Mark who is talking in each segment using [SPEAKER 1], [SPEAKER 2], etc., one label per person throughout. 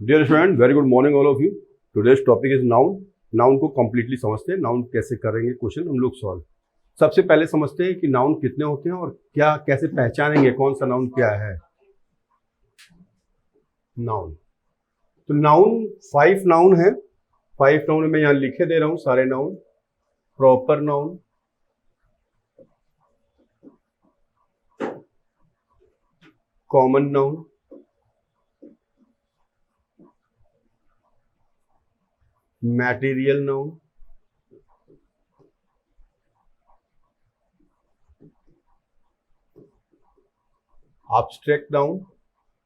[SPEAKER 1] Dear student, very good morning all of you. Today's topic is noun. Noun को completely समझते हैं। Noun कैसे करेंगे क्वेश्चन हम लोग सॉल्व। सबसे पहले समझते हैं कि नाउन कितने होते हैं और क्या कैसे पहचानेंगे कौन सा नाउन क्या है। नाउन, तो नाउन 5 नाउन है। 5 नाउन मैं यहाँ लिखे दे रहा हूं सारे noun. Proper noun, common noun, material noun, abstract noun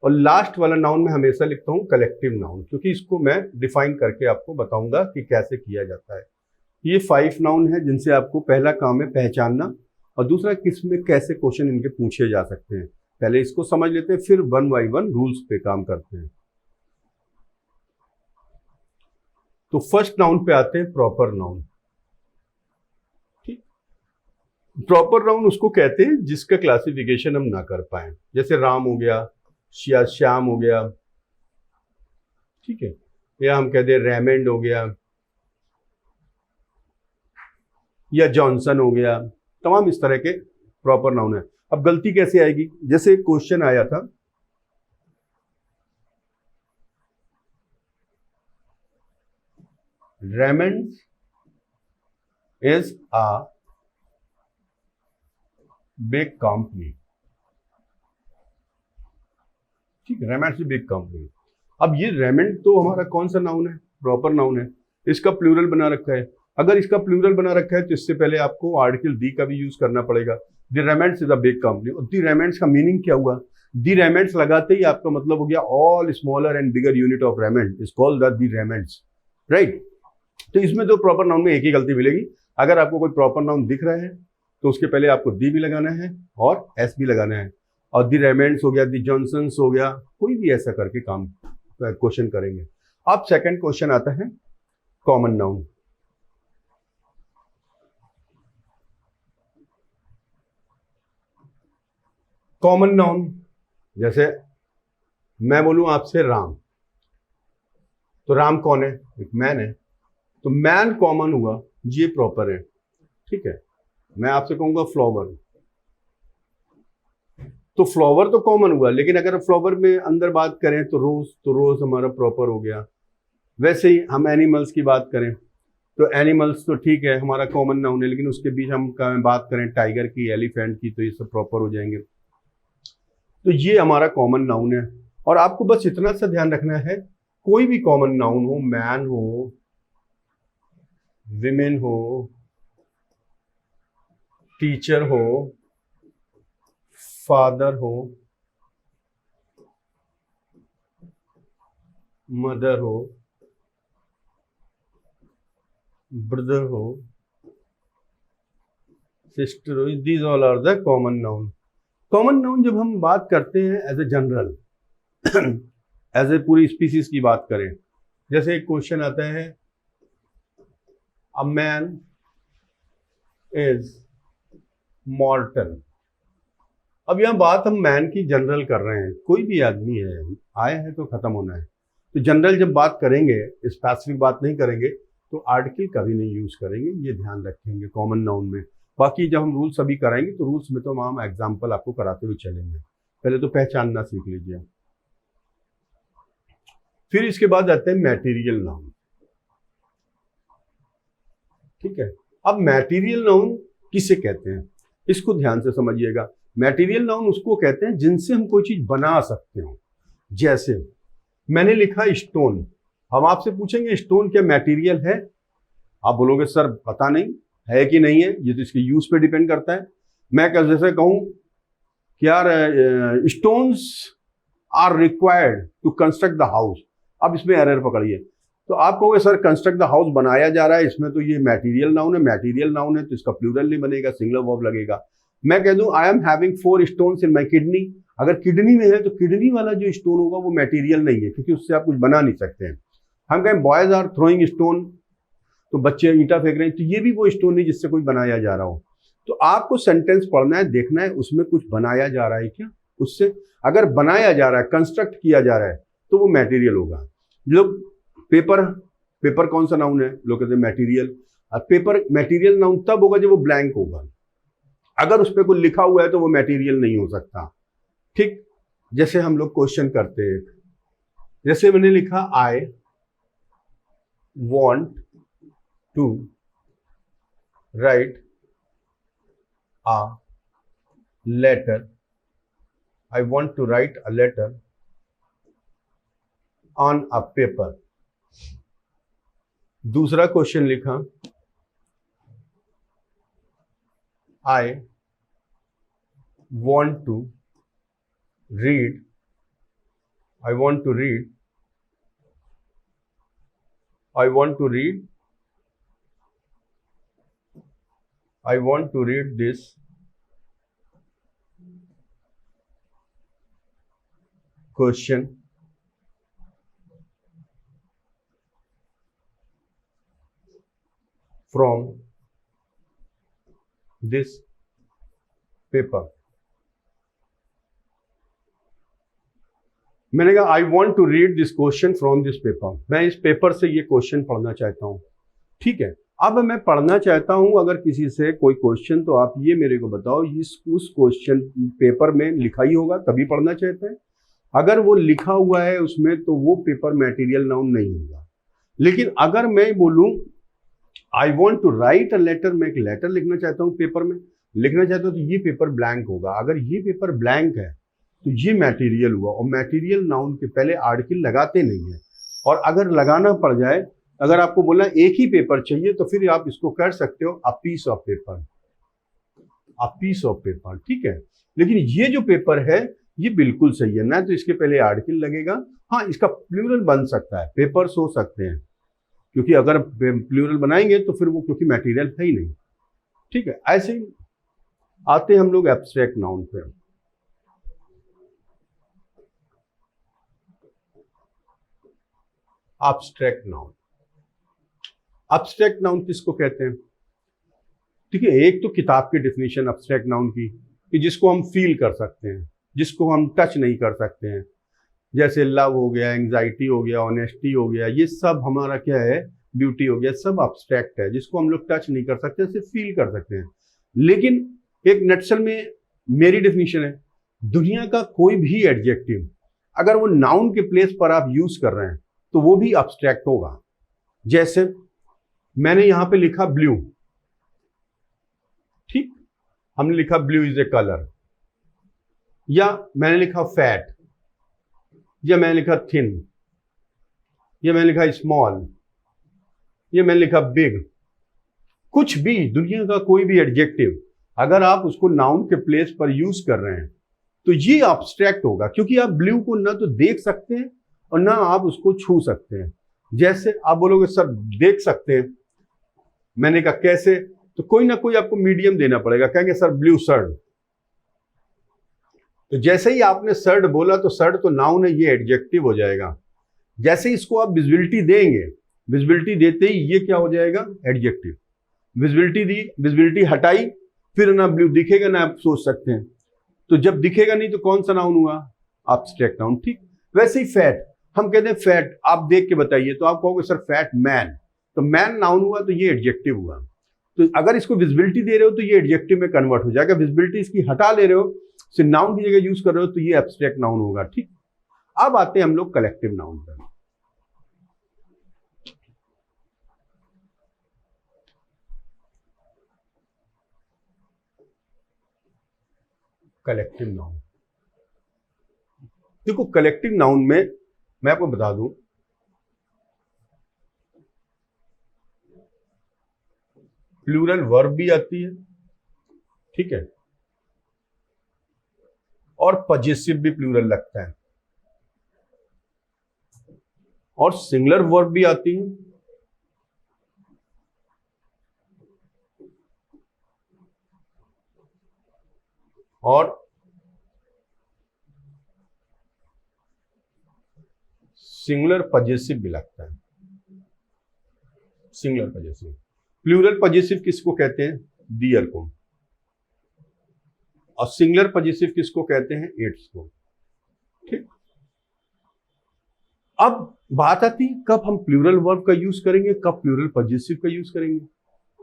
[SPEAKER 1] और लास्ट वाला नाउन मैं हमेशा लिखता हूं कलेक्टिव नाउन, क्योंकि इसको मैं डिफाइन करके आपको बताऊंगा कि कैसे किया जाता है। ये 5 नाउन है जिनसे आपको पहला काम है पहचानना और दूसरा किस में कैसे क्वेश्चन इनके पूछे जा सकते हैं। पहले इसको समझ लेते हैं, फिर 1 बाय 1 रूल्स पे काम करते हैं। तो फर्स्ट नाउन पे आते हैं प्रॉपर नाउन। ठीक, प्रॉपर नाउन उसको कहते हैं जिसका क्लासिफिकेशन हम ना कर पाए, जैसे राम हो गया या श्याम हो गया, ठीक है, या हम कहते हैं रेमंड हो गया या जॉनसन हो गया। तमाम इस तरह के प्रॉपर नाउन है। अब गलती कैसे आएगी, जैसे एक क्वेश्चन आया था, Raymond is a big company. ठीक है, रेमंड इज बिग कंपनी। अब ये रेमंड तो हमारा कौन सा नाउन है, प्रॉपर नाउन है। इसका प्लूरल बना रखा है। अगर इसका प्लूरल बना रखा है तो इससे पहले आपको आर्टिकल दी का भी यूज करना पड़ेगा। The Raymonds is a big company. और दी रेमंड्स का मीनिंग क्या हुआ, दी रेमंड्स लगाते ही आपका मतलब हो गया all smaller and bigger unit of Raymond is called the the Raymond's, right. तो इसमें तो प्रॉपर नाउन में एक ही गलती मिलेगी। अगर आपको कोई प्रॉपर नाउन दिख रहा है तो उसके पहले आपको दी भी लगाना है और एस भी लगाना है। और दी रेमंड्स हो गया, दी जॉनसन्स हो गया, कोई भी ऐसा करके काम क्वेश्चन करेंगे। अब सेकंड क्वेश्चन आता है कॉमन नाउन। कॉमन नाउन, जैसे मैं बोलूं आपसे राम, तो राम कौन है, एक मैन है, तो मैन कॉमन हुआ, ये प्रॉपर है। ठीक है, मैं आपसे कहूंगा फ्लावर, तो फ्लावर तो कॉमन हुआ, लेकिन अगर फ्लावर में अंदर बात करें तो रोज हमारा प्रॉपर हो गया। वैसे ही हम एनिमल्स की बात करें तो एनिमल्स तो ठीक है हमारा कॉमन नाउन है, लेकिन उसके बीच हम बात करें टाइगर की, एलिफेंट की, तो ये सब प्रॉपर हो जाएंगे। तो ये हमारा कॉमन नाउन है। और आपको बस इतना सा ध्यान रखना है, कोई भी कॉमन नाउन हो, मैन हो, विमेन हो, टीचर हो, फादर हो, मदर हो, ब्रदर हो, सिस्टर हो, these all are the common noun. Common noun जब हम बात करते हैं as a general, as a पूरी स्पीसीज की बात करें, जैसे एक क्वेश्चन आता है अ मैन इज मॉर्टल। अब यहां बात हम मैन की जनरल कर रहे हैं, कोई भी आदमी है, आया है तो खत्म होना है। तो जनरल जब बात करेंगे, स्पेसिफिक बात नहीं करेंगे, तो आर्टिकल कभी नहीं यूज करेंगे, ये ध्यान रखेंगे कॉमन नाउन में। बाकी जब हम रूल्स अभी कराएंगे तो रूल्स में तो हम एग्जाम्पल आपको कराते हुए चलेंगे। पहले तो पहचानना सीख लीजिए। फिर इसके बाद आते हैं मैटेरियल नाउन। ठीक है, अब मैटेरियल नाउन किसे कहते हैं, इसको ध्यान से समझिएगा। मैटेरियल नाउन उसको कहते हैं जिनसे हम कोई चीज बना सकते हो। जैसे मैंने लिखा स्टोन, हम आपसे पूछेंगे स्टोन क्या मैटेरियल है, आप बोलोगे सर पता नहीं है कि नहीं है, ये तो इसके यूज पे डिपेंड करता है। मैं जैसे कहूं कि यार stones are required to construct the house, अब इसमें एरर पकड़िए, तो आप कहोगे सर कंस्ट्रक्ट द हाउस बनाया जा रहा है, इसमें तो ये मैटेरियल नाउन है, मैटेरियल नाउन है तो इसका प्लूरल नहीं बनेगा, सिंगुलर वर्ब लगेगा। मैं कह दूं I am having 4 stones in my kidney, अगर किडनी में है तो किडनी वाला जो स्टोन होगा वो मैटेरियल नहीं है, क्योंकि उससे आप कुछ बना नहीं सकते हैं। हम कहें बॉयज आर थ्रोइंग स्टोन, तो बच्चे ईंटा फेंक रहे हैं, तो ये भी वो स्टोन नहीं जिससे कोई बनाया जा रहा हो। तो आपको सेंटेंस पढ़ना है, देखना है उसमें कुछ बनाया जा रहा है क्या, उससे अगर बनाया जा रहा है, कंस्ट्रक्ट किया जा रहा है, तो वो मैटेरियल होगा। लोग पेपर, पेपर कौन सा नाउन है? लोग कहते हैं मटेरियल। अब पेपर मटेरियल नाउन तब होगा जब वो ब्लैंक होगा। अगर उस पर कोई लिखा हुआ है तो वो मटेरियल नहीं हो सकता। ठीक, जैसे हम लोग क्वेश्चन करते हैं, जैसे मैंने लिखा I want to write a letter, I want to write a letter on a paper। दूसरा क्वेश्चन लिखा I want to read, I want to read, I want to read, I want to read this question from this paper। मैंने कहा I want to read this question from this paper, मैं इस paper से ये question पढ़ना चाहता हूं। ठीक है, अब मैं पढ़ना चाहता हूं अगर किसी से कोई क्वेश्चन, तो आप ये मेरे को बताओ उस क्वेश्चन पेपर में लिखा ही होगा तभी पढ़ना चाहते हैं। अगर वो लिखा हुआ है उसमें तो वो पेपर मटेरियल नाउन नहीं होगा। लेकिन अगर मैं बोलूं I want to write a letter, मैं एक लेटर लिखना चाहता हूं, पेपर में लिखना चाहता हूं, तो ये पेपर ब्लैंक होगा। अगर ये पेपर ब्लैंक है तो ये मटेरियल हुआ, और मटेरियल नाउन के पहले आर्टिकल लगाते नहीं है। और अगर लगाना पड़ जाए, अगर आपको बोलना एक ही पेपर चाहिए, तो फिर आप इसको कर सकते हो a piece of paper, a piece of paper. ठीक है, लेकिन ये जो पेपर है ये बिल्कुल सही है ना, तो इसके पहले आर्टिकल लगेगा। हाँ, इसका प्लूरल बन सकता है, पेपर्स हो सकते हैं, क्योंकि अगर प्लूरल बनाएंगे तो फिर वो, क्योंकि मटेरियल है ही नहीं। ठीक है, ऐसे ही आते हैं हम लोग एब्स्ट्रैक्ट नाउन पे। एब्स्ट्रैक्ट नाउन, एब्स्ट्रैक्ट नाउन किसको कहते हैं? ठीक है, एक तो किताब की डेफिनेशन एब्स्ट्रैक्ट नाउन की, कि जिसको हम फील कर सकते हैं, जिसको हम टच नहीं कर सकते हैं, जैसे लव हो गया, एंग्जाइटी हो गया, ऑनेस्टी हो गया, ये सब हमारा क्या है, ब्यूटी हो गया, सब एब्स्ट्रैक्ट है, जिसको हम लोग टच नहीं कर सकते, सिर्फ फील कर सकते हैं। लेकिन एक नटशल में मेरी डेफिनेशन है, दुनिया का कोई भी एडजेक्टिव अगर वो नाउन के प्लेस पर आप यूज कर रहे हैं तो वो भी एब्स्ट्रैक्ट होगा। जैसे मैंने यहां पे लिखा ब्लू, ठीक, हमने लिखा ब्लू इज ए कलर, या मैंने लिखा फैट, या मैंने लिखा थिन, या मैंने लिखा स्मॉल, या मैंने लिखा बिग। कुछ भी, दुनिया का कोई भी एडजेक्टिव अगर आप उसको नाउन के प्लेस पर यूज कर रहे हैं तो ये एब्स्ट्रैक्ट होगा, क्योंकि आप ब्लू को ना तो देख सकते हैं और ना आप उसको छू सकते हैं। जैसे आप बोलोगे सर देख सकते हैं, मैंने कहा कैसे, तो कोई ना कोई आपको मीडियम देना पड़ेगा, कहेंगे सर ब्लू शर्ट। तो जैसे ही आपने शर्ट बोला तो शर्ट तो नाउन है, ये एडजेक्टिव हो जाएगा। जैसे इसको आप विजिबिलिटी देंगे, विजिबिलिटी देते ही ये क्या हो जाएगा, एडजेक्टिव। विजिबिलिटी दी, विजिबिलिटी हटाई, फिर ना ब्लू दिखेगा ना आप सोच सकते हैं, तो जब दिखेगा नहीं तो कौन सा नाउन हुआ, एब्स्ट्रैक्ट नाउन। ठीक, वैसे ही फैट, हम कहते हैं फैट, आप देख के बताइए, तो आप कहोगे सर फैट मैन, तो मैन नाउन हुआ तो ये एडजेक्टिव हुआ। तो अगर इसको विजिबिलिटी दे रहे हो तो ये एडजेक्टिव में कन्वर्ट हो जाएगा, विजिबिलिटी इसकी हटा ले रहे हो, सिर्फ नाउन की जगह यूज कर रहे हो, तो ये एब्स्ट्रैक्ट नाउन होगा। ठीक, अब आते हैं हम लोग कलेक्टिव नाउन पर। कलेक्टिव नाउन, देखो कलेक्टिव नाउन में मैं आपको बता दूं, प्लूरल वर्ब भी आती है, ठीक है, और पजेसिव भी प्लूरल लगता है, और सिंगुलर वर्ब भी आती है, और सिंगुलर पजेसिव भी लगता है। सिंगुलर पजेसिव, प्लूरल पजेसिव किसको कहते हैं, डियर को, और सिंगुलर पजेसिव किसको कहते हैं, इट्स को। ठीक, अब बात आती है कब हम प्लूरल वर्ब का यूज करेंगे, कब प्लूरल पॉजिटिव का यूज करेंगे,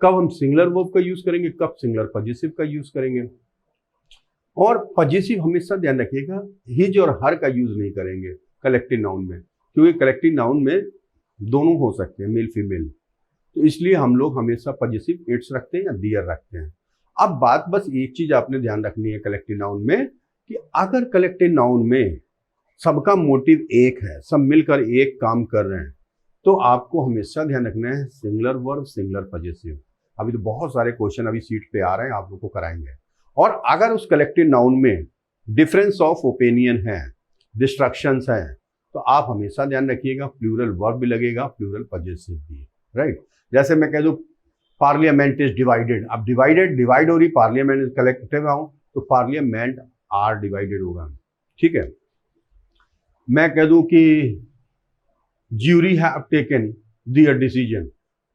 [SPEAKER 1] कब हम सिंगुलर वर्ब का यूज करेंगे, कब सिंगुलर पॉजिटिव का यूज करेंगे। और पॉजिटिव हमेशा ध्यान रखिएगा, हिज और हर का यूज नहीं करेंगे कलेक्टिव नाउन में, क्योंकि कलेक्टिव नाउन में दोनों हो सकते हैं, मेल फीमेल, तो इसलिए हम लोग हमेशा पॉजिटिव इट्स रखते हैं या डियर रखते हैं। अब बात बस एक चीज आपने ध्यान रखनी है कलेक्टिव नाउन में, कि अगर कलेक्टिव नाउन में सबका मोटिव एक है, सब मिलकर एक काम कर रहे हैं, तो आपको हमेशा ध्यान रखना है सिंगुलर वर्ब सिंगुलर पॉजिटिव। अभी तो बहुत सारे क्वेश्चन अभी सीट पे आ रहे हैं, आप लोग को कराएंगे। और अगर उस कलेक्टिव नाउन में डिफरेंस ऑफ ओपिनियन है, डिस्ट्रक्शंस है, तो आप हमेशा ध्यान रखिएगा प्लूरल वर्ब भी लगेगा, प्लूरल पॉजिटिव भी, राइट। जैसे मैं कह दूं पार्लियामेंट इज डिवाइडेड, अब डिवाइड हो रही, पार्लियामेंट इज कलेक्टिव नाउन, तो पार्लियामेंट आर डिवाइडेड होगा, ठीक है। मैं कह दूं कि jury have taken their decision,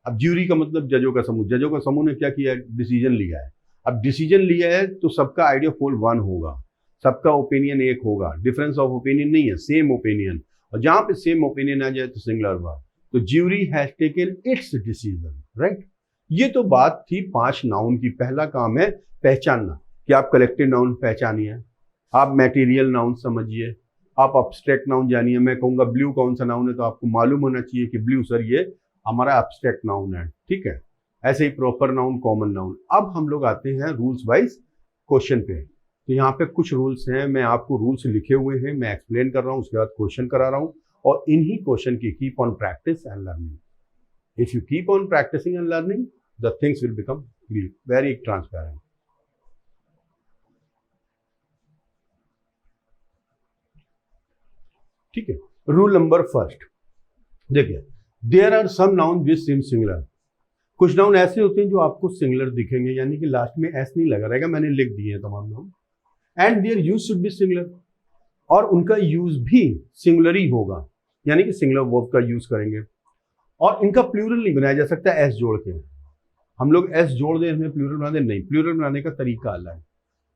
[SPEAKER 1] अब ज्यूरी का मतलब जजों का समूह, जजों का समूह ने क्या किया है, डिसीजन लिया है। अब डिसीजन लिया है तो सबका आइडिया फुल वन होगा, सबका ओपिनियन एक होगा, डिफरेंस ऑफ ओपिनियन नहीं है, सेम ओपिनियन। और जहां पे सेम ओपिनियन आ जाए तो सिंगुलर वर्ब, तो jury has taken it's decision, right. ये तो बात थी 5 नाउन की। पहला काम है पहचानना, कि आप कलेक्टिव नाउन पहचानिए, आप मैटेरियल नाउन समझिए, आप अब्स्ट्रैक्ट नाउन जानिए। मैं कहूंगा ब्लू कौन सा नाउन है, तो आपको मालूम होना चाहिए कि ब्लू सर ये हमारा अब्स्ट्रैक्ट नाउन है, ठीक है। ऐसे ही प्रॉपर नाउन, कॉमन नाउन। अब हम लोग आते हैं रूल्स वाइज क्वेश्चन पे। तो यहाँ पे कुछ रूल्स हैं, मैं आपको रूल्स लिखे हुए हैं, मैं एक्सप्लेन कर रहा हूँ, उसके बाद क्वेश्चन करा रहा हूँ, और इन्हीं क्वेश्चन की keep on practice and learning. If you keep on practising and learning, the things will become very transparent. ठीक है। रूल नंबर फर्स्ट, देखिए, there are some noun which seem singular. कुछ नाउन ऐसे होते हैं जो आपको सिंगुलर दिखेंगे, यानी कि लास्ट में एस नहीं लगा रहेगा, मैंने लिख दिए हैं तमाम noun, and their use should be singular, और उनका यूज भी सिंगुलर ही होगा, यानी कि सिंगुलर वर्ब का यूज करेंगे। और इनका प्लूरल नहीं बनाया जा सकता एस जोड़ के, हम लोग एस जोड़ दें इसमें प्लूरल बना दें, नहीं, प्लूरल बनाने का तरीका अलग है।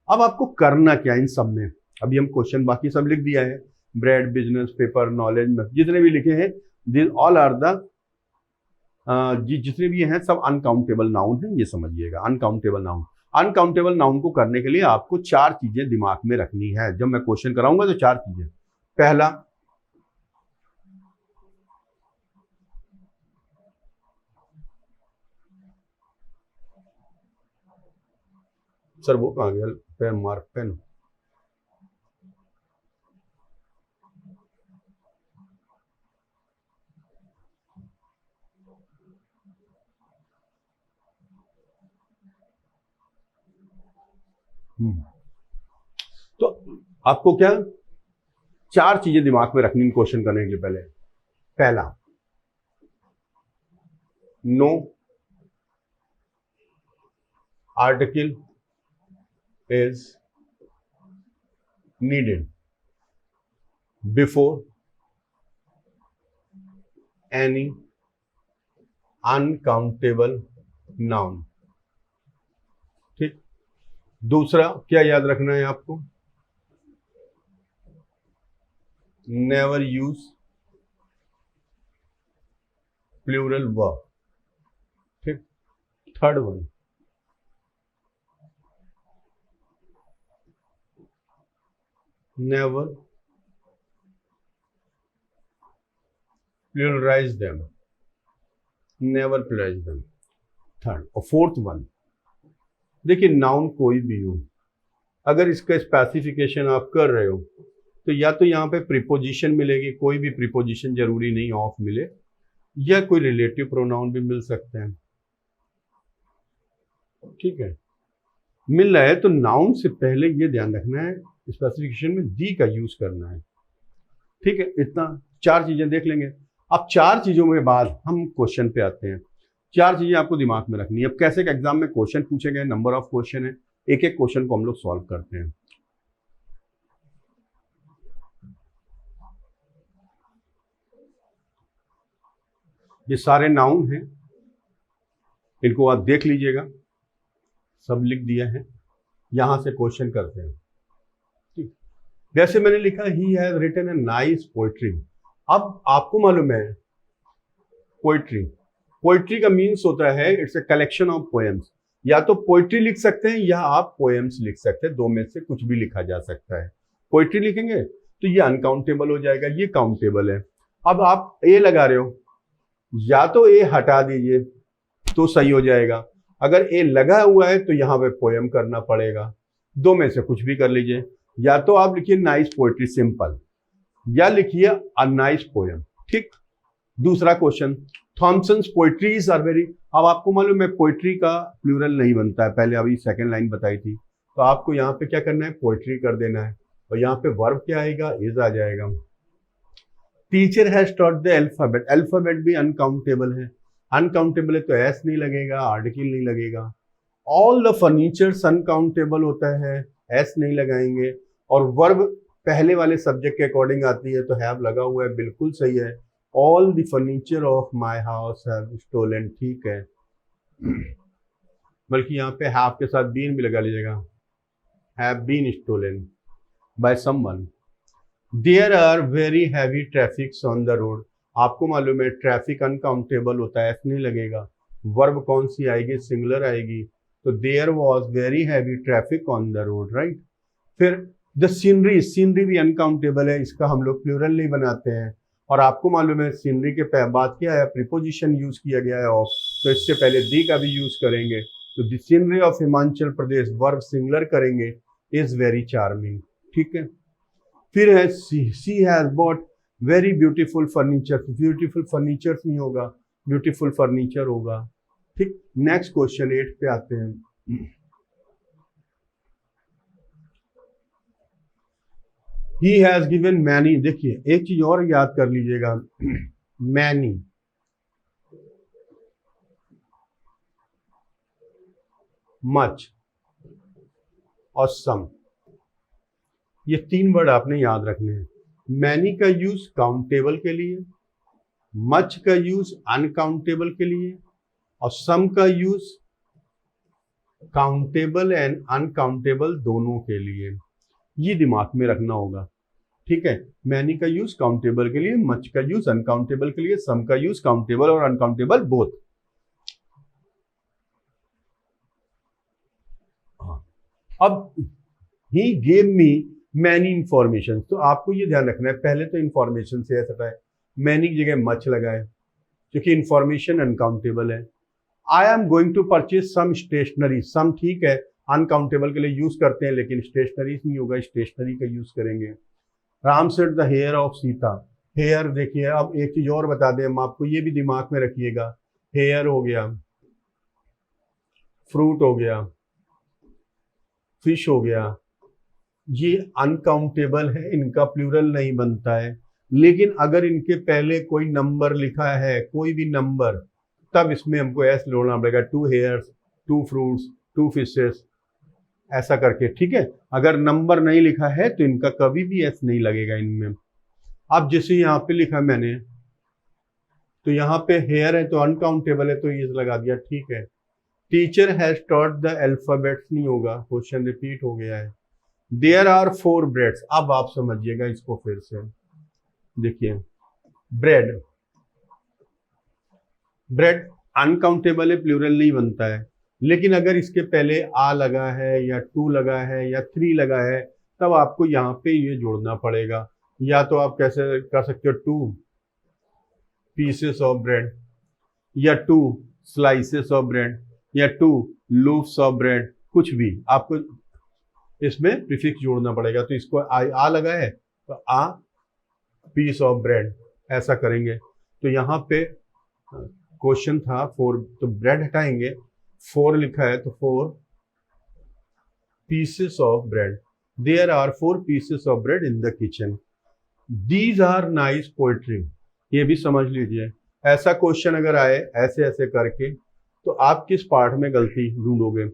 [SPEAKER 1] अब आपको करना क्या इन सब में, अभी हम क्वेश्चन बाकी सब लिख दिया है, ब्रेड, बिजनेस, पेपर, नॉलेज, जितने भी लिखे हैं, दिस ऑल आर द जितने भी हैं सब अनकाउंटेबल नाउन है, ये समझिएगा। अनकाउंटेबल नाउन, अनकाउंटेबल नाउन को करने के लिए आपको 4 चीजें दिमाग में रखनी है। जब मैं क्वेश्चन कराऊंगा तो 4 चीजें। पहला, सर वो कहां गया पेन, मार्क पेन, तो आपको क्या 4 चीजें दिमाग में रखनी क्वेश्चन करने के पहले। पहला, no article is needed before any uncountable noun. ठीक। दूसरा क्या याद रखना है आपको, नेवर यूज प्लूरल वर्ब। ठीक। Third one, never pluralise them, never pluralise them. Third. और फोर्थ वन, देखिए नाउन कोई भी हो, अगर इसका स्पेसिफिकेशन आप कर रहे हो तो या तो यहाँ पे प्रीपोजिशन मिलेगी, कोई भी प्रीपोजिशन जरूरी नहीं ऑफ मिले, या कोई रिलेटिव प्रोनाउन भी मिल सकते हैं। ठीक है, मिल रहा है तो नाउन से पहले ये ध्यान रखना है स्पेसिफिकेशन में दी का यूज करना है। ठीक है, इतना 4 चीजें देख लेंगे। अब 4 चीजों के बाद हम क्वेश्चन पे आते हैं। 4 चीजें आपको दिमाग में रखनी है। अब कैसे एग्जाम में क्वेश्चन पूछे गए, नंबर ऑफ क्वेश्चन है, एक एक क्वेश्चन को हम लोग सॉल्व करते हैं। ये सारे नाउन हैं, इनको आप देख लीजिएगा, सब लिख दिया है, यहां से क्वेश्चन करते हैं। ठीक, जैसे मैंने लिखा, he has written a nice poetry, अब आपको मालूम है पोइट्री, पोइट्री का मीन्स होता है it's a collection of poems. या तो पोइट्री लिख सकते हैं या आप पोएम्स लिख सकते हैं, दो में से कुछ भी लिखा जा सकता है। पोइट्री लिखेंगे तो ये अनकाउंटेबल हो जाएगा, ये काउंटेबल है। अब आप ए लगा रहे हो, या तो ए हटा दीजिए तो सही हो जाएगा, अगर ए लगा हुआ है तो यहां पे पोएम करना पड़ेगा, दो में से कुछ भी कर लीजिए। या तो आप लिखिए नाइस पोएट्री सिंपल, या लिखिए अ नाइस पोएम, ठीक। दूसरा question, Thomson's poetries are very, अब आपको मालूम है पोइट्री का प्लूरल नहीं बनता है, पहले अभी सेकंड लाइन बताई थी, तो आपको यहाँ पे क्या करना है, पोइट्री कर देना है, और यहाँ पे वर्ब क्या आएगा, इज आ जाएगा। Teacher has taught the alphabet, alphabet भी अनकाउंटेबल है, अनकाउंटेबल है तो एस नहीं लगेगा, आर्टिकल नहीं लगेगा। ऑल द फर्नीचर्स अनकाउंटेबल होता है, एस नहीं लगाएंगे, और वर्ब पहले वाले सब्जेक्ट के अकॉर्डिंग आती है तो हैव लगा हुआ है, बिल्कुल सही है। All the furniture of my house have stolen, ठीक है, बल्कि यहाँ पे हैव के साथ बीन भी लगा लीजिएगा, have been stolen by someone. There are very heavy traffics on the road, आपको मालूम है ट्रैफिक अनकाउंटेबल होता है, एस नहीं लगेगा। वर्ब कौन सी आएगी, सिंगुलर आएगी, तो there was very heavy traffic on the road, right. फिर द सीनरी, सीनरी भी अनकाउंटेबल है, इसका हम लोग प्लूरल नहीं बनाते हैं। और आपको मालूम है सीनरी के बाद क्या है, प्रीपोजिशन यूज किया गया है ऑफ, तो इससे पहले दी का भी यूज करेंगे, तो the scenery of Himachal Pradesh, verb singular करेंगे, इज वेरी चार्मिंग, ठीक है। फिर है she has bought very beautiful furniture, beautiful furniture नहीं होगा, ब्यूटीफुल फर्नीचर होगा, ठीक। नेक्स्ट क्वेश्चन 8 पे आते हैं। He has given many, देखिए एक चीज और याद कर लीजिएगा, many, much और some, ये तीन वर्ड आपने याद रखने हैं। many का यूज काउंटेबल के लिए, much का यूज अनकाउंटेबल के लिए, और some का यूज काउंटेबल एंड अनकाउंटेबल दोनों के लिए, ये दिमाग में रखना होगा, ठीक है। मैनी का यूज काउंटेबल के लिए, मच का यूज अनकाउंटेबल के लिए, सम का यूज काउंटेबल और अनकाउंटेबल बोथ। अब he gave me many information, तो आपको ये ध्यान रखना है, पहले तो इंफॉर्मेशन से ऐसा है, मैनी की जगह मच लगाए क्योंकि इंफॉर्मेशन अनकाउंटेबल है। I am going to purchase some stationery, some ठीक है अनकाउंटेबल के लिए यूज करते हैं, लेकिन स्टेशनरी नहीं होगा, स्टेशनरी का यूज करेंगे। Ram set the hair of Sita, hair देखिए, अब एक चीज और बता दें हम आपको, ये भी दिमाग में रखिएगा, हेयर हो गया, फ्रूट हो गया, फिश हो गया, ये अनकाउंटेबल है, इनका प्लूरल नहीं बनता है, लेकिन अगर इनके पहले कोई नंबर लिखा है, कोई भी नंबर, तब इसमें हमको एस जोड़ना पड़ेगा, 2 हेयर्स, 2 फ्रूट्स, 2 फिशेस, ऐसा करके, ठीक है। अगर नंबर नहीं लिखा है तो इनका कभी भी एस नहीं लगेगा इनमें। अब जैसे यहाँ पे लिखा मैंने, तो यहाँ पे हेयर है तो अनकाउंटेबल है, तो ये लगा दिया, ठीक है। Teacher has taught the alphabets नहीं होगा, क्वेश्चन रिपीट हो गया है। देयर आर 4 ब्रेड्स, अब आप समझिएगा इसको फिर से, देखिए ब्रेड, ब्रेड अनकाउंटेबल है, प्लूरल नहीं बनता है, लेकिन अगर इसके पहले आ लगा है या 2 लगा है या 3 लगा है, तब आपको यहाँ पे ये जोड़ना पड़ेगा। या तो आप कैसे कर सकते हो, 2 पीसेस ऑफ ब्रेड, या 2 स्लाइसेस ऑफ ब्रेड, या 2 लूफ्स ऑफ ब्रेड, कुछ भी आपको इसमें प्रीफिक्स जोड़ना पड़ेगा। तो इसको आ लगा है तो आ पीस ऑफ ब्रेड, ऐसा करेंगे। तो यहाँ पे क्वेश्चन था 4, तो ब्रेड हटाएंगे, 4 लिखा है तो 4 pieces of bread, there are 4 pieces of bread in the kitchen, these are nice poetry, ये भी समझ लीजिए। ऐसा क्वेश्चन अगर आए ऐसे ऐसे करके, तो आप किस पार्ट में गलती ढूंढोगे।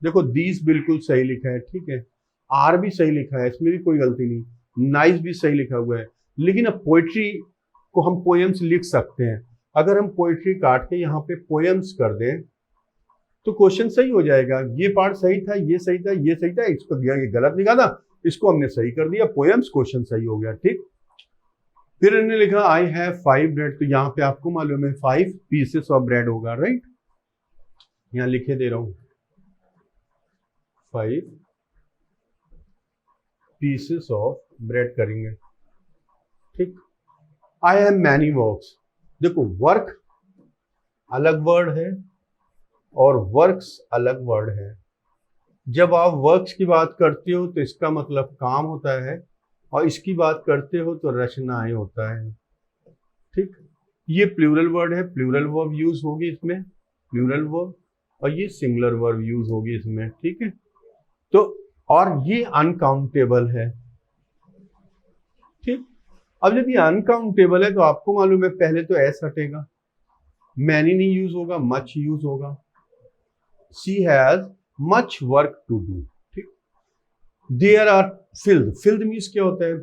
[SPEAKER 1] देखो दीज बिल्कुल सही लिखा है, ठीक है, आर भी सही लिखा है, इसमें भी कोई गलती नहीं, नाइस भी सही लिखा हुआ है, लेकिन अब पोएट्री को हम पोएम्स लिख सकते हैं। अगर हम पोएट्री काट के यहाँ पे पोएम्स कर दें तो क्वेश्चन सही हो जाएगा, ये पार्ट सही था, ये सही था, ये सही था, इसको ये गलत लिखा था, इसको हमने सही कर दिया, पोएम्स क्वेश्चन सही हो गया, ठीक। फिर इन्होंने लिखा आई हैव 5 ब्रेड, तो यहां पे आपको मालूम है 5 पीसेस ऑफ ब्रेड होगा, राइट। यहां लिखे दे रहा हूं 5 पीसेस ऑफ ब्रेड करेंगे, ठीक। आई हैव मैनी वर्क्स, देखो वर्क अलग वर्ड है और वर्क्स अलग वर्ड है। जब आप वर्क्स की बात करते हो तो इसका मतलब काम होता है, और इसकी बात करते हो तो रचनाएं होता है, ठीक। ये प्लूरल वर्ड है, प्लूरल वर्ब यूज होगी इसमें, प्लूरल वर्ब, और ये सिंगुलर वर्ब यूज होगी इसमें, ठीक है। तो और ये अनकाउंटेबल है, ठीक। अब जब ये अनकाउंटेबल है तो आपको मालूम है पहले तो एस हटेगा, मैनी नहीं यूज होगा, मच यूज होगा। She has much work to do, ठीक। There are field, field means क्या होता है,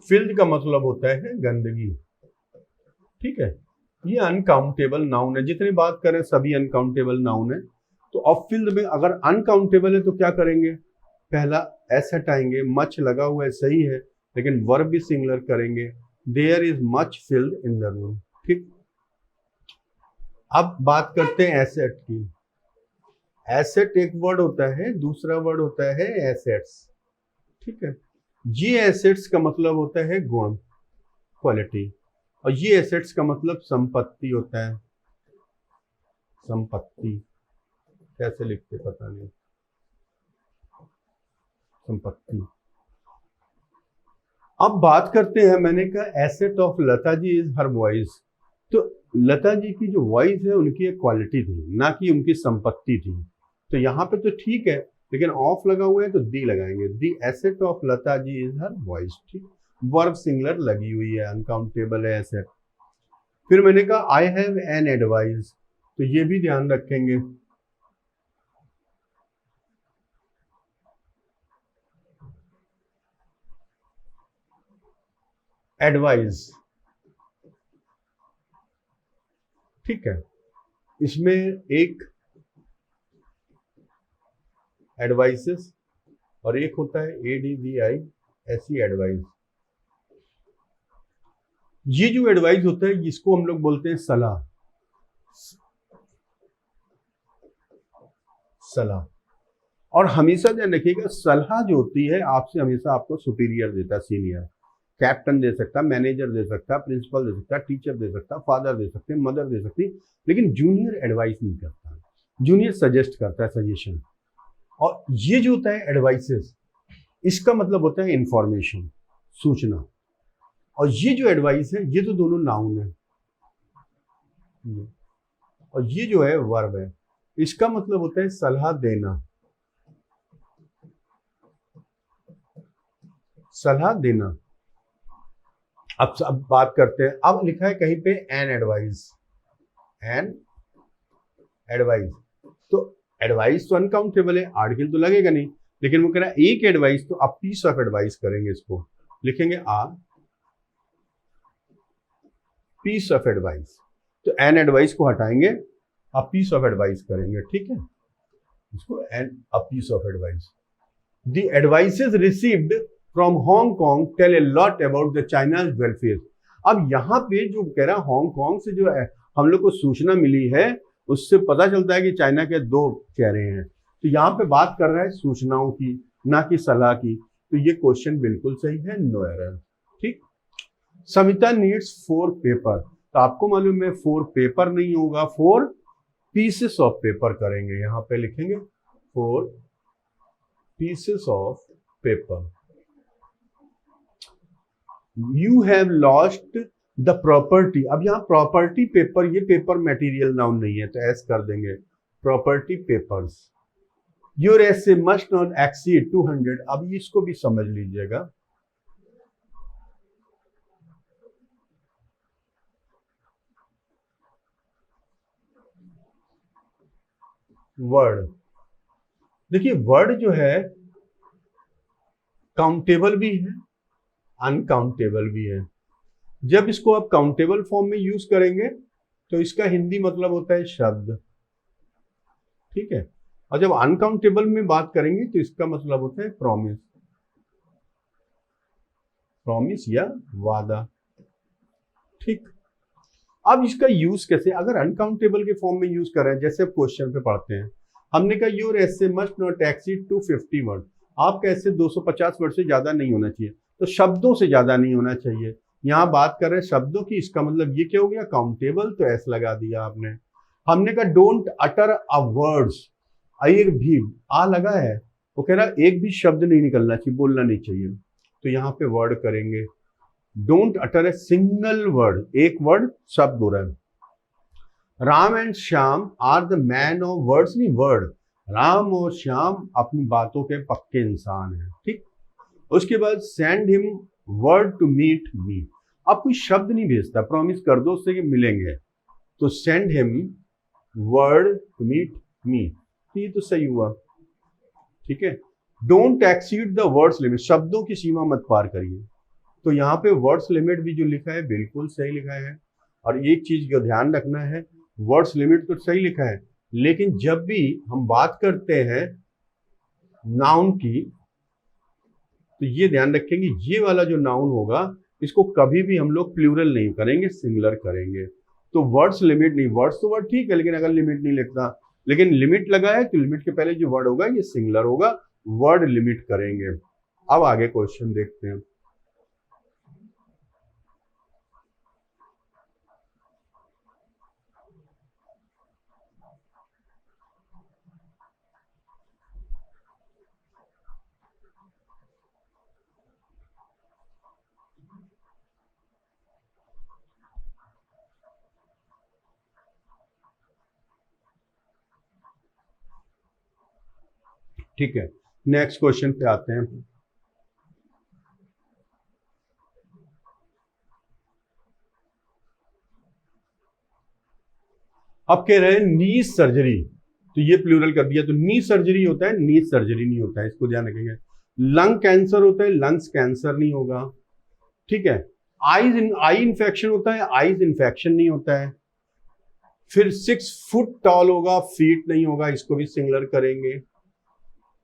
[SPEAKER 1] फिल्ड का मतलब होता है गंदगी, ठीक है। ये अनकाउंटेबल नाउन है, जितने बात करें सभी अनकाउंटेबल नाउन है। तो अब फील्ड में अगर अनकाउंटेबल है तो क्या करेंगे, पहला एस हटाएंगे, मच लगा हुआ है सही है, लेकिन वर्ब भी सिंगुलर करेंगे, there is much field in the room, ठीक। अब बात करते हैं एसेट की। एसेट एक वर्ड होता है, दूसरा वर्ड होता है एसेट्स, ठीक है। ये एसेट्स का मतलब होता है गुण, क्वालिटी, और ये एसेट्स का मतलब संपत्ति होता है, संपत्ति कैसे लिखते पता नहीं, संपत्ति। अब बात करते हैं, मैंने कहा asset of Lata ji is her voice, तो लता जी की जो वॉइस है उनकी एक क्वालिटी थी, ना कि उनकी संपत्ति थी। तो यहाँ पे तो ठीक है, लेकिन ऑफ लगा हुआ है तो दी लगाएंगे, the asset of Lata ji is her voice, ठीक। वर्ब सिंगुलर लगी हुई है, अनकाउंटेबल है एसेट। फिर मैंने कहा आई हैव एन एडवाइस, तो ये भी ध्यान रखेंगे, एडवाइस, ठीक है। इसमें एक एडवाइसेस और एक होता है ADVI, ऐसी एडवाइस। ये जो एडवाइस होता है जिसको हम लोग बोलते हैं सलाह, सलाह। और हमेशा ध्यान रखिएगा सलाह जो होती है आपसे हमेशा आपको सुपीरियर देता है, सीनियर, कैप्टन दे सकता, मैनेजर दे सकता, प्रिंसिपल दे सकता, टीचर दे सकता, फादर दे सकते, मदर दे सकती, लेकिन जूनियर एडवाइस नहीं करता, जूनियर सजेस्ट करता है, सजेशन। और ये जो होता है एडवाइसेस, इसका मतलब होता है इंफॉर्मेशन, सूचना। और ये जो एडवाइस है ये तो दोनों नाउन है, और ये जो है वर्ब है, इसका मतलब होता है सलाह देना, सलाह देना। अब बात करते हैं, अब लिखा है कहीं पे एन एडवाइस, एन एडवाइस, तो एडवाइस तो अनकाउंटेबल है, आर्टिकल तो लगेगा नहीं, लेकिन वो कह रहा है एक एडवाइस, तो अब पीस ऑफ एडवाइस करेंगे, इसको लिखेंगे आ पीस ऑफ एडवाइस। तो एन एडवाइस को हटाएंगे, अब पीस ऑफ एडवाइस करेंगे, ठीक है। इसको an a piece of advice. The advices received from Hong Kong tell a lot about the China's welfare. अब यहाँ पे जो कह रहा है हांगकांग से जो है हम लोग को सूचना मिली है, उससे पता चलता है कि चाइना के दो चेहरे हैं। तो यहाँ पे बात कर रहा है सूचनाओं की, ना कि सलाह की। तो ये क्वेश्चन बिल्कुल सही है, नो एरर, ठीक। समिता नीड्स 4 पेपर, तो आपको मालूम है 4 पेपर नहीं होगा, 4 पीसेस ऑफ पेपर करेंगे, यहां पे लिखेंगे 4 pieces of paper. You have lost the property, अब यहां प्रॉपर्टी पेपर, ये पेपर मटेरियल नाउन नहीं है तो एस कर देंगे, property papers. Your essay must not exceed 200, अब इसको भी समझ लीजिएगा, वर्ड, देखिए वर्ड जो है काउंटेबल भी है, अनकाउंटेबल भी है। जब इसको आप काउंटेबल फॉर्म में यूज करेंगे तो इसका हिंदी मतलब होता है शब्द, ठीक है। और जब अनकाउंटेबल में बात करेंगे तो इसका मतलब होता है प्रॉमिस, प्रॉमिस या वादा, ठीक। अब इसका यूज कैसे, अगर अनकाउंटेबल के फॉर्म में यूज कर रहे हैं, जैसे अब क्वेश्चन पे पढ़ते हैं, हमने कहा your essay must not exceed 250 word, आपका ऐसे 250 वर्ड से ज्यादा नहीं होना चाहिए, तो शब्दों से ज्यादा नहीं होना चाहिए। यहाँ बात कर रहे हैं शब्दों की, इसका मतलब ये क्या हो गया, काउंटेबल, तो एस लगा दिया आपने। हमने कहा डोंट अटर अ वर्ड्स, एक भी आ लगा है, वो कह रहा एक भी शब्द नहीं निकलना चाहिए, बोलना नहीं चाहिए, तो यहाँ पे वर्ड करेंगे don't utter a single word, एक वर्ड शब्द हो रहा है। Ram and Shyam are the man of words, नहीं वर्ड, राम और श्याम अपनी बातों के पक्के इंसान हैं, ठीक। उसके बाद send him word to meet me, अब कोई शब्द नहीं भेजता, प्रॉमिस कर दो उससे कि मिलेंगे, तो send him word to meet me, तो ये तो सही हुआ, ठीक है। Don't exceed the words limit, शब्दों की सीमा मत पार करिए, तो यहाँ पे वर्ड्स लिमिट भी जो लिखा है बिल्कुल सही लिखा है। और एक चीज का ध्यान रखना है, वर्ड्स लिमिट तो सही लिखा है, लेकिन जब भी हम बात करते हैं नाउन की, तो ये ध्यान रखेंगे ये वाला जो नाउन होगा इसको कभी भी हम लोग प्लूरल नहीं करेंगे, सिंगुलर करेंगे। तो वर्ड्स लिमिट नहीं, वर्ड्स तो वर्ड ठीक है, लेकिन अगर लिमिट नहीं लिखता, लेकिन लिमिट लगा है तो लिमिट के पहले जो वर्ड होगा ये सिंगुलर होगा, वर्ड लिमिट करेंगे। अब आगे क्वेश्चन देखते हैं। ठीक है, नेक्स्ट क्वेश्चन पे आते हैं। अब कह रहे हैं नी सर्जरी, तो ये प्लूरल कर दिया, तो नी सर्जरी होता है, नी सर्जरी नहीं होता है, इसको ध्यान रखेंगे। लंग कैंसर होता है, लंग्स कैंसर नहीं होगा, ठीक है। आई इन्फेक्शन होता है, आईज इन्फेक्शन नहीं होता है। फिर 6 फुट टॉल होगा, फीट नहीं होगा, इसको भी सिंगुलर करेंगे।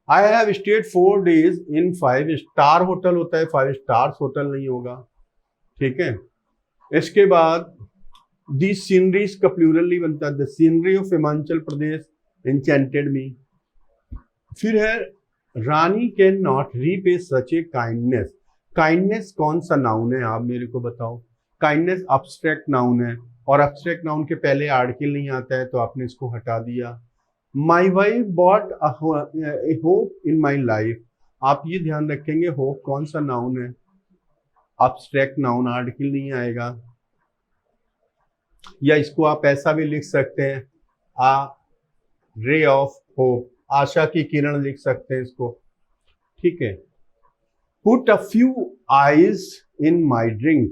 [SPEAKER 1] I have stayed 4 days in 5 star hotel होता है, 5 स्टार्स होटल नहीं होगा, ठीक है। इसके बाद दी सीनरीज का प्लूरल नहीं बनता, the scenery of Himachal Pradesh enchanted me. फिर है Rani can not repay such a kindness, kindness कौन सा नाउन है, आप मेरे को बताओ। काइंडनेस अब्स्ट्रैक्ट नाउन है, और अब्स्ट्रैक्ट नाउन के पहले आर्टिकल नहीं आता है, तो आपने इसको हटा दिया। My wife bot a hope in my life, आप ये ध्यान रखेंगे होप कौन सा नाउन है, अब्स्ट्रैक्ट नाउन, आर्टिकल नहीं आएगा। या इसको आप ऐसा भी लिख सकते हैं, आ रे ऑफ होप, आशा की किरण लिख सकते हैं इसको, ठीक है। Put a few ice in my drink,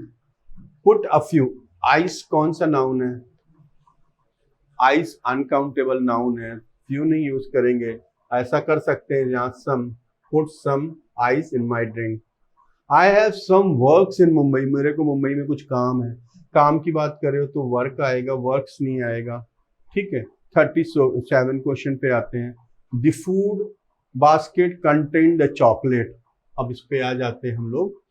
[SPEAKER 1] put a few, ice कौन सा नाउन है, आइस अनकाउंटेबल नाउन है, फ्यू नहीं यूज करेंगे, ऐसा कर सकते हैं यहाँ some, put some ice in my drink. I have some works in Mumbai, मेरे को मुंबई में कुछ काम है, काम की बात कर रहे हो तो वर्क आएगा, वर्क्स नहीं आएगा, ठीक है। 37 क्वेश्चन पे आते हैं। The food basket contain the chocolate, अब इस पे आ जाते हैं हम लोग।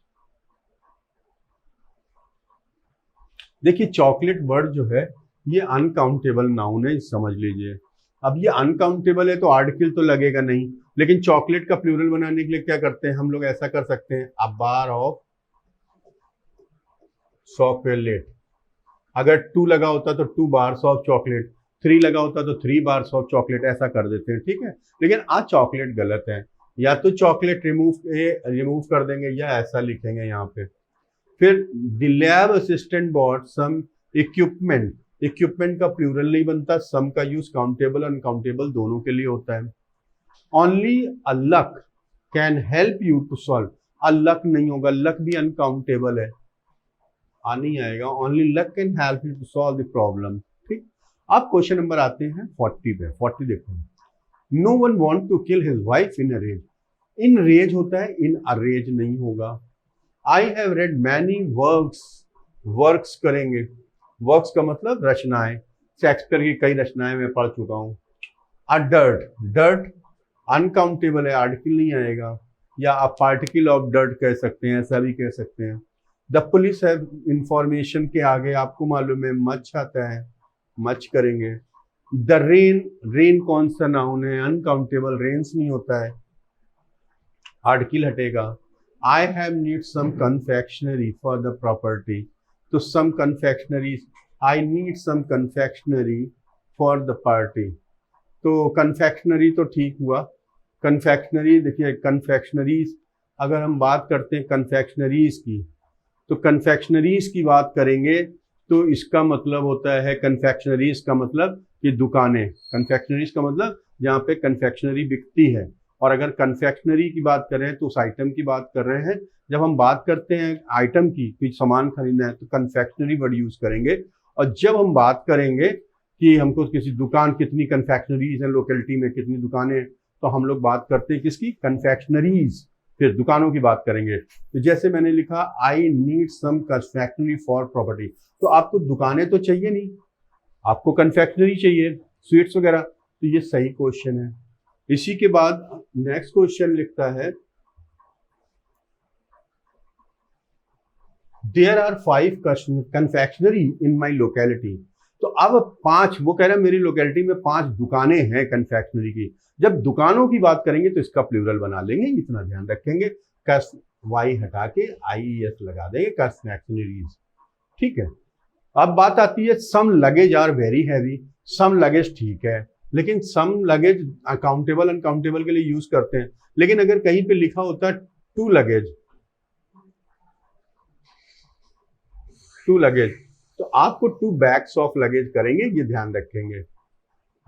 [SPEAKER 1] देखिए चॉकलेट वर्ड जो है ये अनकाउंटेबल नाउन है, समझ लीजिए। अब ये अनकाउंटेबल है तो आर्टिकल तो लगेगा नहीं, लेकिन चॉकलेट का प्लूरल बनाने के लिए क्या करते हैं हम लोग, ऐसा कर सकते हैं अ बार ऑफ चॉकलेट, अगर 2 लगा होता तो 2 बार्स ऑफ चॉकलेट, 3 लगा होता तो 3 बार्स ऑफ चॉकलेट, ऐसा कर देते हैं, ठीक है। लेकिन आज चॉकलेट गलत है, या तो चॉकलेट रिमूव कर देंगे या ऐसा लिखेंगे यहाँ पे। फिर the lab assistant bought some equipment, equipment का प्लूरल नहीं बनता, सम का यूज काउंटेबल अनकाउंटेबल दोनों के लिए होता है। Only a luck can help you to solve, a luck नहीं होगा, लक भी अनकाउंटेबल है, आ नहीं आएगा, only luck can help you to solve the problem, ठीक। अब क्वेश्चन नंबर आते हैं 40 पे, 40 देखो। No one want to kill his wife in a rage, in rage होता है, इन अ रेज नहीं होगा। I have read many works, works करेंगे। वर्क्स का मतलब रचनाएं, शेक्सपियर की कई रचनाएं मैं पढ़ चुका हूं। डर्ट, डर्ट अनकाउंटेबल है, आर्टिकल नहीं आएगा, या आप पार्टिकल ऑफ डर्ट कह सकते हैं, ऐसा भी कह सकते हैं। द पुलिस है इंफॉर्मेशन के आगे आपको मालूम है मच आता है, मच करेंगे। द रेन, रेन कौन सा नाउन है, अनकाउंटेबल, रेन्स नहीं होता है, आर्टिकल हटेगा। I have need some confectionery for the property, तो some confectionery, I need some confectionery for the party, तो कन्फेक्शनरी तो ठीक हुआ। कन्फेक्शनरी देखिए, कन्फेक्शनरीज अगर हम बात करते हैं कन्फेक्शनरीज की, तो कन्फेक्शनरीज की बात करेंगे तो इसका मतलब होता है, कन्फेक्शनरीज का मतलब कि दुकानें, कन्फेक्शनरीज का मतलब जहाँ पे कन्फेक्शनरी बिकती है। और अगर कन्फेक्शनरी की बात करें तो उस आइटम की बात कर रहे हैं। जब हम बात करते हैं आइटम की, कोई सामान खरीदना है तो कन्फेक्शनरी वर्ड यूज करेंगे। और जब हम बात करेंगे कि हमको किसी दुकान, कितनी कन्फेक्शनरीज है लोकेलिटी में, कितनी दुकानें, तो हम लोग बात करते हैं किसकी, कन्फेक्शनरीज, फिर दुकानों की बात करेंगे। तो जैसे मैंने लिखा I need some confectionery for property, तो आपको दुकानें तो चाहिए नहीं, आपको कन्फेक्शनरी चाहिए, स्वीट्स वगैरह, तो ये सही क्वेश्चन है। इसी के बाद नेक्स्ट क्वेश्चन लिखता है there are 5 confectionery in my locality, तो अब 5, वो कह रहा है मेरी लोकेलिटी में 5 दुकानें हैं कन्फेक्शनरी की। जब दुकानों की बात करेंगे तो इसका प्लूरल बना लेंगे, इतना ध्यान रखेंगे, कस वाई हटा के IES लगा देंगे, कन्फेक्शनरीज, ठीक है। अब बात आती है some luggage are very heavy, some luggage ठीक है, लेकिन सम लगेज अकाउंटेबल अनकाउंटेबल के लिए यूज करते हैं। लेकिन अगर कहीं पे लिखा होता है टू लगेज, तो आपको 2 बैग्स ऑफ लगेज करेंगे, ये ध्यान रखेंगे।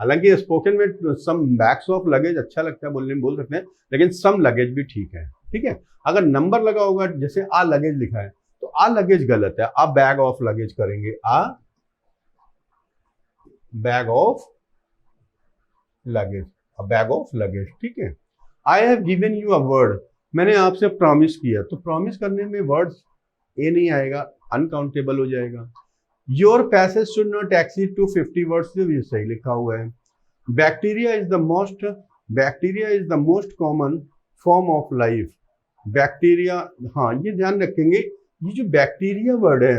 [SPEAKER 1] हालांकि स्पोकन में सम बैग्स ऑफ लगेज अच्छा लगता है बोलने में, बोल सकते हैं, लेकिन सम लगेज भी ठीक है, ठीक है। अगर नंबर लगा होगा, जैसे आ लगेज लिखा है, तो आ लगेज गलत है, आ बैग ऑफ लगेज करेंगे, a bag of luggage, a bag of luggage, ठीक है। I have given you a word, मैंने आपसे प्रॉमिस किया, तो प्रॉमिस करने में वर्ड्स ए नहीं आएगा, अनकाउंटेबल हो जाएगा। Your passage should not exceed to 50 words, जो ये सही लिखा हुआ है। Bacteria is the most common form of life, bacteria, हाँ ये ध्यान रखेंगे, ये जो बैक्टीरिया वर्ड है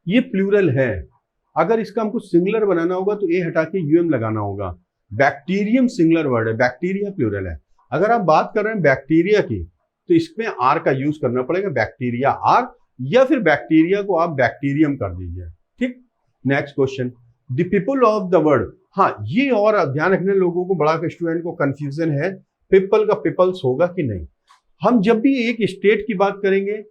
[SPEAKER 1] ये प्लूरल है। अगर इसका हमको सिंगुलर बनाना होगा तो ए हटा के यूएम लगाना होगा। बैक्टीरियम सिंगुलर वर्ड है, बैक्टीरिया प्लूरल है। अगर आप बात कर रहे हैं बैक्टीरिया की, तो इसमें आर का यूज करना पड़ेगा, बैक्टीरिया आर, या फिर बैक्टीरिया को आप बैक्टीरियम कर दीजिए, ठीक। Next question, the people of the world, हाँ ये और ध्यान रखने, लोगों को, बड़ा स्टूडेंट को कंफ्यूजन है, पीपल का पीपल्स होगा कि नहीं। हम जब भी एक स्टेट की बात करेंगे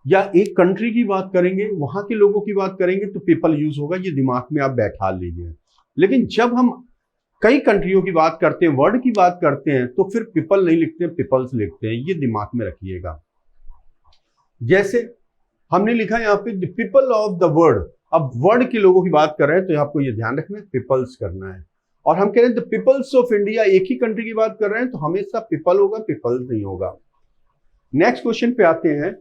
[SPEAKER 1] या एक कंट्री की बात करेंगे, वहां के लोगों की बात करेंगे, तो पीपल यूज होगा, ये दिमाग में आप बैठा लीजिए। लेकिन जब हम कई कंट्रियों की बात करते हैं, वर्ड की बात करते हैं, तो फिर पीपल नहीं लिखते, पीपल्स लिखते हैं, ये दिमाग में रखिएगा। जैसे हमने लिखा यहाँ पे the people of the world, अब वर्ड के लोगों की बात कर रहे हैं तो आपको ये ध्यान रखना है पीपल्स करना है। और हम कह रहे हैं द पीपल्स ऑफ इंडिया, एक ही कंट्री की बात कर रहे हैं, तो हमेशा पीपल होगा, पीपल्स नहीं होगा। नेक्स्ट क्वेश्चन पे आते हैं,